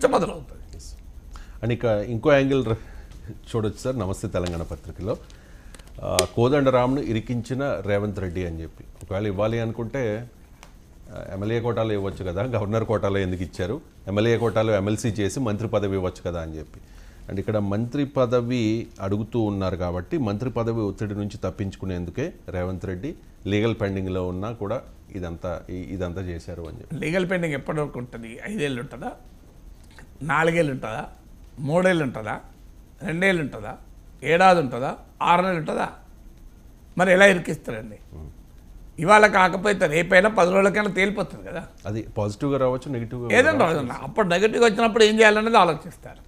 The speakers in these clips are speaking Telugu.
చర్చ మొదలవుతుంది. అండ్ ఇక ఇంకో యాంగిల్ చూడొచ్చు సార్. నమస్తే తెలంగాణ పత్రికలో కోదండరాంను ఇరికించిన రేవంత్ రెడ్డి అని చెప్పి, ఒకవేళ ఇవ్వాలి అనుకుంటే ఎమ్మెల్యే కోటాలో ఇవ్వచ్చు కదా, గవర్నర్ కోటాలో ఎందుకు ఇచ్చారు, ఎమ్మెల్యే కోటాలో ఎమ్మెల్సీ చేసి మంత్రి పదవి ఇవ్వచ్చు కదా అని చెప్పి. అండ్ ఇక్కడ మంత్రి పదవి అడుగుతూ ఉన్నారు కాబట్టి మంత్రి పదవి ఒత్తిడి నుంచి తప్పించుకునేందుకే రేవంత్ రెడ్డి లీగల్ పెండింగ్లో ఉన్నా కూడా ఇదంతా చేశారు అని చెప్పి. లీగల్ పెండింగ్ ఎప్పటి వరకు ఉంటుంది? 5 ఏళ్ళు ఉంటుందా, 4 ఏళ్ళు ఉంటుందా, 3 ఏళ్ళు ఉంటుందా, 2 ఏళ్ళు ఉంటుందా, ఏడాది ఉంటుందా, 6 నెలలు ఉంటుందా? మరి ఎలా ఇరికిస్తారండి? ఇవాళ కాకపోతే రేపైనా 10 రోజులకైనా తేలిపోతుంది కదా. అది పాజిటివ్గా రావచ్చు, నెగిటివ్గా ఏదైనా రాదు. అప్పుడు నెగిటివ్గా వచ్చినప్పుడు ఏం చేయాలనేది ఆలోచిస్తారు.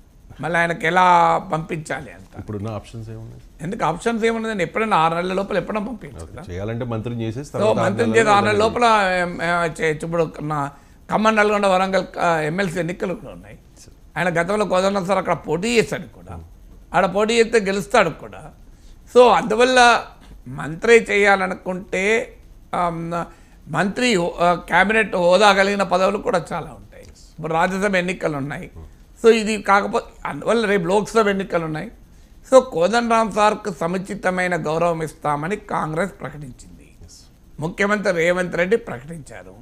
మళ్ళీ ఆయనకి ఎలా పంపించాలి అంత. ఇప్పుడున్న ఆప్షన్స్ ఏమున్నాయి? ఎందుకు ఆప్షన్స్ ఏమున్నదండి? ఎప్పుడైనా 6 నెలల లోపల ఎప్పుడైనా పంపించాలి. చేయాలంటే మంత్రిని చేసేసి మంత్రిని చేసి 6 నెలల లోపల చేయొచ్చు. ఇప్పుడు ఖమ్మం, నల్గొండ, వరంగల్ ఎమ్మెల్సీ ఎన్నికలు కూడా ఉన్నాయి. ఆయన గతంలో కోదండ సార్ అక్కడ పోటీ చేశాడు కూడా, ఆడ పోటీ చేస్తే గెలుస్తాడు కూడా. సో అందువల్ల మంత్రి చేయాలనుకుంటే మంత్రి క్యాబినెట్ హోదా కలిగిన పదవులు కూడా చాలా ఉంటాయి. ఇప్పుడు రాజ్యసభ ఎన్నికలు ఉన్నాయి. సో ఇది కాకపోతే అందువల్ల రేపు లోక్సభ ఎన్నికలు ఉన్నాయి. సో కోదండరాం సార్కు సముచితమైన గౌరవం ఇస్తామని కాంగ్రెస్ ప్రకటించింది, ముఖ్యమంత్రి రేవంత్ రెడ్డి ప్రకటించారు.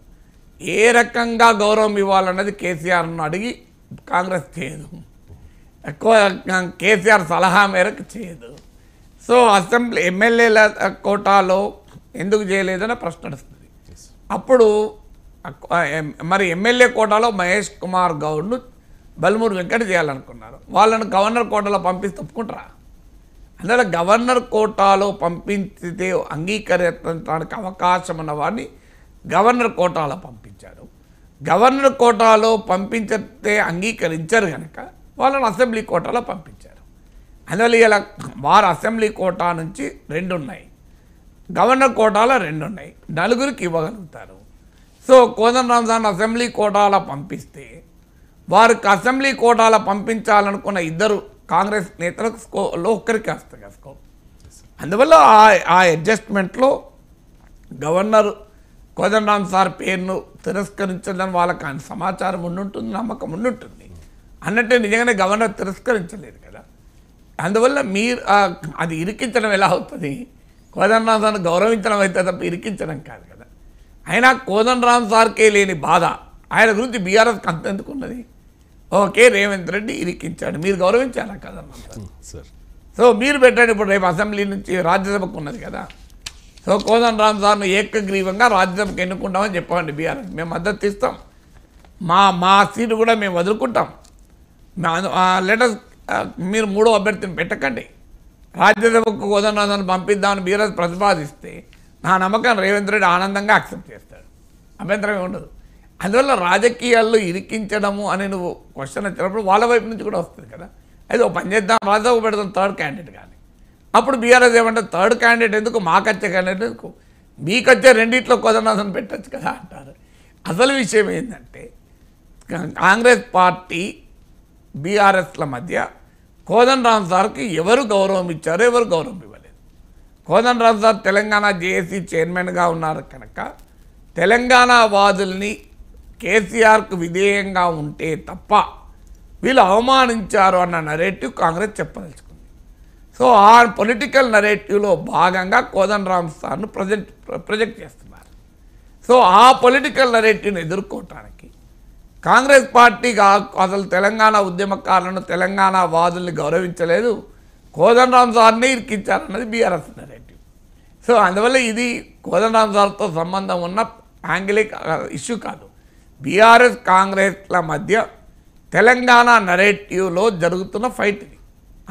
ఏ రకంగా గౌరవం ఇవ్వాలన్నది కేసీఆర్ను అడిగి కాంగ్రెస్ చేయదు, కేసీఆర్ సలహా మేరకు చేయదు. సో అసెంబ్లీ ఎమ్మెల్యేల కోటాలో ఎందుకు చేయలేదని ప్రశ్న వస్తుంది. అప్పుడు మరి ఎమ్మెల్యే కోటాలో మహేష్ కుమార్ గౌడ్ను బల్మూరు వెంకట చేయాలనుకున్నారు. వాళ్ళను గవర్నర్ కోటాలో పంపిస్తే ఒప్పుకుంటారా? అందువల్ల గవర్నర్ కోటాలో పంపించితే అంగీకరించడానికి అవకాశం ఉన్న వాడిని గవర్నర్ కోటాలో పంపించారు. గవర్నర్ కోటాలో పంపించితే అంగీకరించారు కనుక వాళ్ళని అసెంబ్లీ కోటాలో పంపించారు. అందువల్ల ఇలా వారు అసెంబ్లీ కోటా నుంచి 2 ఉన్నాయి, గవర్నర్ కోటాలో 2 ఉన్నాయి, 4కి ఇవ్వగలుగుతారు. సో కోదండరాం సార్ని అసెంబ్లీ కోటాలో పంపిస్తే వారికి అసెంబ్లీ కోటాలో పంపించాలనుకున్న 2 కాంగ్రెస్ నేతలకు ఒక్కరికి వస్తాయి కదా స్కోప్. అందువల్ల ఆ అడ్జస్ట్మెంట్లో గవర్నర్ కోదండరాం సార్ పేరును తిరస్కరించడం వాళ్ళకి ఆయన సమాచారం ఉండుంటుంది, నమ్మకం ఉండుంటుంది. అన్నట్టే నిజంగానే గవర్నర్ తిరస్కరించలేదు కదా. అందువల్ల మీరు అది ఇరికించడం ఎలా అవుతుంది? కోదండరాం సార్ని గౌరవించడం అయితే తప్ప ఇరికించడం కాదు కదా. అయినా కోదండరాం సార్కే లేని బాధ ఆయన గురించి బీఆర్ఎస్కి అంత ఎందుకు ఉన్నది? ఓకే, రేవంత్ రెడ్డి ఇరికించాడు, మీరు గౌరవించాలా కదా సార్. సో మీరు పెట్టండి. ఇప్పుడు రేపు అసెంబ్లీ నుంచి రాజ్యసభకు ఉన్నది కదా. సో కోదండరాం సార్ను ఏకగ్రీవంగా రాజ్యసభకు ఎన్నుకుంటామని చెప్పండి బీఆర్ఎస్, మేము మద్దతు ఇస్తాం, మా సీటు కూడా మేము వదులుకుంటాం. లెటర్స్ మీరు 3వ అభ్యర్థిని పెట్టకండి, రాజ్యసభకు కోదండరాం సార్ని పంపిద్దామని బీఆర్ఎస్ ప్రతిపాదిస్తే నా నమ్మకం రేవంత్ రెడ్డి ఆనందంగా యాక్సెప్ట్ చేస్తాడు, అభ్యంతరమే ఉండదు. అందువల్ల రాజకీయాల్లో ఇరికించడము అని నువ్వు క్వశ్చన్ వచ్చినప్పుడు వాళ్ళ వైపు నుంచి కూడా వస్తుంది కదా. అయితే ఒక పని చేద్దాం, రాజ్యసభ పెడతాం 3rd క్యాండిడేట్ కానీ. అప్పుడు బీఆర్ఎస్ ఏమంటే 3rd క్యాండిడేట్ ఎందుకు, మాకచ్చే క్యాండిడేట్ ఎందుకు, మీకచ్చే 2 కోదండరాం పెట్టచ్చు కదా అంటారు. అసలు విషయం ఏంటంటే కాంగ్రెస్ పార్టీ బీఆర్ఎస్ల మధ్య కోదండరాం సార్కి ఎవరు గౌరవం ఇచ్చారో ఎవరు గౌరవం ఇవ్వలేదు. కోదండరాం సార్ తెలంగాణ జేఏసీ చైర్మన్గా ఉన్నారు కనుక తెలంగాణ వాదుల్ని కేసీఆర్కు విధేయంగా ఉంటే తప్ప వీళ్ళు అవమానించారు అన్న నరేటివ్ కాంగ్రెస్ చెప్పదలుచుకుంది. సో ఆ పొలిటికల్ నరేటివ్లో భాగంగా కోదండరాం సార్ను ప్రొజెక్ట్ చేస్తున్నారు. సో ఆ పొలిటికల్ నరేటివ్ని ఎదుర్కోవటానికి కాంగ్రెస్ పార్టీగా అసలు తెలంగాణ ఉద్యమకారులను తెలంగాణ వాదుల్ని గౌరవించలేదు, కోదండరాం సార్ని ఇరికించారన్నది బీఆర్ఎస్ నరేటివ్. సో అందువల్ల ఇది కోదండరాం సార్తో సంబంధం ఉన్న యాంగిలే ఇష్యూ కాదు. బీఆర్ఎస్ కాంగ్రెస్ల మధ్య తెలంగాణ నరేటివ్లో జరుగుతున్న ఫైట్ ఇది.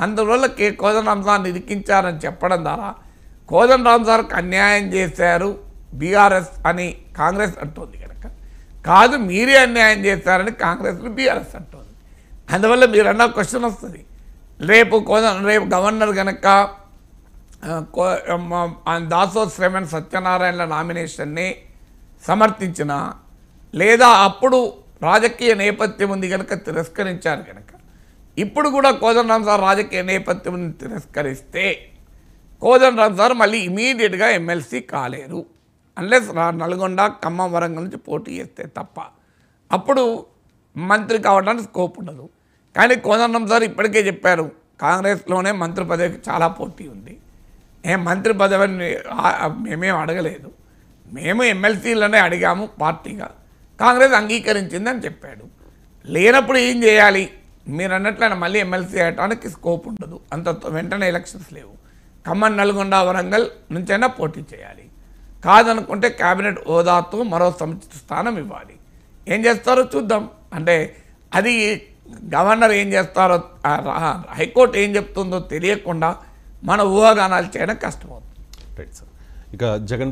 అందువల్ల కోదండరాం సార్ని ఇరికించారని చెప్పడం ద్వారా కోదండరాం సార్కి అన్యాయం చేశారు బీఆర్ఎస్ అని కాంగ్రెస్ అంటోంది కనుక, కాదు మీరే అన్యాయం చేశారని కాంగ్రెస్లో బీఆర్ఎస్ అంటోంది. అందువల్ల మీరు అన్న క్వశ్చన్ వస్తుంది. రేపు గవర్నర్ కనుక దాసో శ్రవణ్ సత్యనారాయణల నామినేషన్ని సమర్థించిన లేదా అప్పుడు రాజకీయ నేపథ్యం ఉంది కనుక తిరస్కరించారు కనుక ఇప్పుడు కూడా కోదండరాం సార్ రాజకీయ నేపథ్యం తిరస్కరిస్తే కోదండరాం సార్ మళ్ళీ ఇమీడియట్గా ఎమ్మెల్సీ కాలేరు అన్లెస్ నల్గొండ ఖమ్మం వరంగల్ నుంచి పోటీ చేస్తే తప్ప. అప్పుడు మంత్రి కావడానికి స్కోప్ ఉండదు. కానీ కోదండం సార్ ఇప్పటికే చెప్పారు, కాంగ్రెస్లోనే మంత్రి పదవికి చాలా పోటీ ఉంది, మంత్రి పదవిని మేమేం అడగలేదు, మేము ఎమ్మెల్సీలనే అడిగాము పార్టీగా, కాంగ్రెస్ అంగీకరించిందని చెప్పాడు. లేనప్పుడు ఏం చేయాలి? మీరు అన్నట్లయినా మళ్ళీ ఎమ్మెల్సీ అయ్యడానికి స్కోప్ ఉండదు, అంత వెంటనే ఎలక్షన్స్ లేవు. ఖమ్మం, నల్గొండ, వరంగల్ నుంచైనా పోటీ చేయాలి. కాదనుకుంటే కేబినెట్ హోదాతో మరో సముచిత స్థానం ఇవ్వాలి. ఏం చేస్తారో చూద్దాం. అంటే అది గవర్నర్ ఏం చేస్తారో, హైకోర్టు ఏం చెప్తుందో తెలియకుండా మన ఊహాగానాలు చేయడం కష్టమవుతుంది. Right sir. ఇక జగన్